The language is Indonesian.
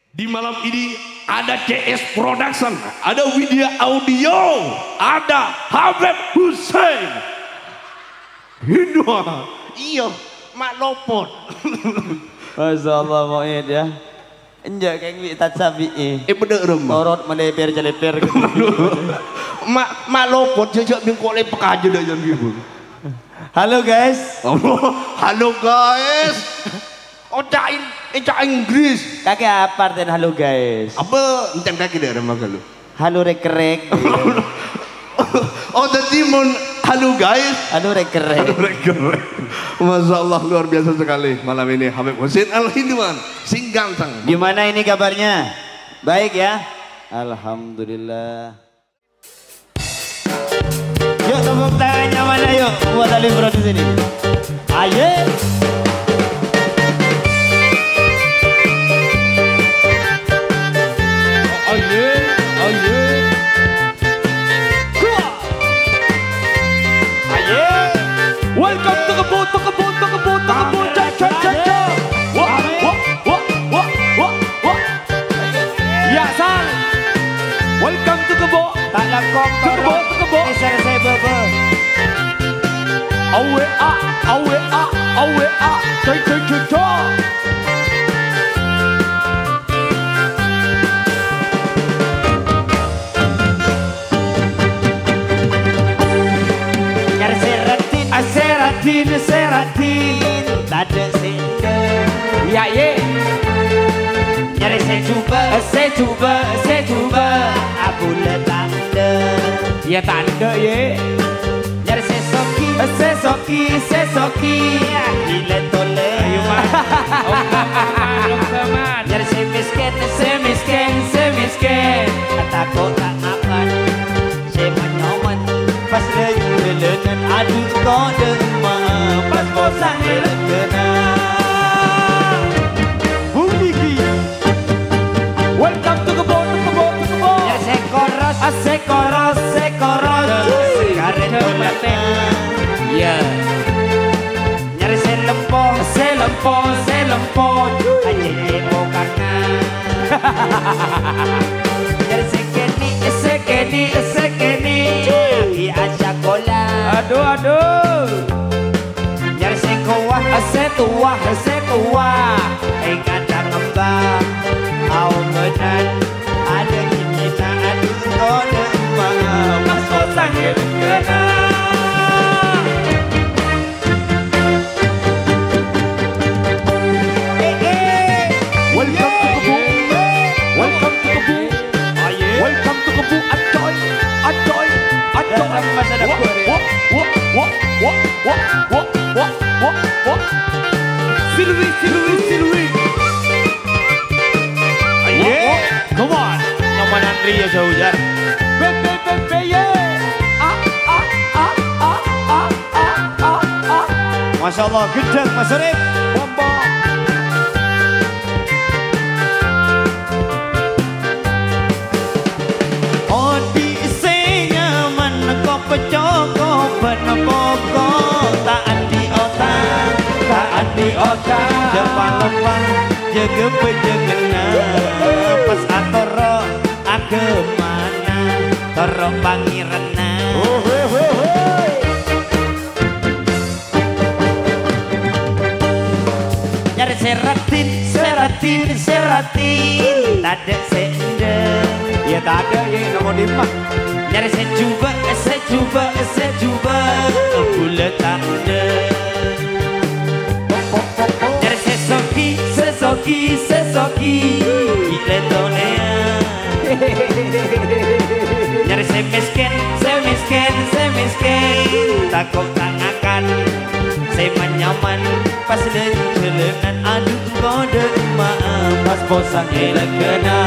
Di malam ini ada CS Production, ada Widya Audio, ada Habib Hussein. Hidwa, iya, mak lopot. Masya Allah Mu'id ya. Enjak kayak gitu sabi. Bener rumah. Torot meneper jeleper. Mak lopot jajak bingkok lepek aja dah jangan gitu. Halo guys. Halo guys. Ocain Inggris. Kakek apa artian halo guys? Apa enteng kaki dah rumah kalau. Halo rek-rek. Oh tadi mon halo guys. Halo rek-rek. Masya Allah luar biasa sekali malam ini Habib Hussein Al-Hindwan sing ganteng. Gimana ini kabarnya? Baik ya? Alhamdulillah. Yuk tepuk tangannya mana yuk buat Ali Bro di sini. Ayo. Welcome to kebun, ya sang. Welcome to kebun, tak lakong kebun. Isar saya bebe. Awe a, coy. Seratin tada sender Ya ye. nyari saya coba aku tanda Ya tanda ye. nyari sesoki gila tole nyari semiskin takut tak makan saya menyoman pas lelenan aduh kode pas bosan lekena Bumiki. Welcome to kebun. ya sekoros sekarang toleten Ya. nyari selempo aja karena nyari sekeni di aja kola Aduh. nyari setua ingat ngembang au menan ada kita aduh kode mas bosan kena Welcome to kebun. Adoy. masa depan Silwi. Come on. nyaman Andri ya jauh jar Masya Allah gedek Mas Urip depan jaga penjengena pas atoro agemana toro pangirana nyari seratin tade sender ya tade ya nomor dimah nyari sejuba bulet tanda sesoki gile tonea nyari semiskin takut tangakan saya menyaman pas lelengan aduh kode maaf pas bosan lekena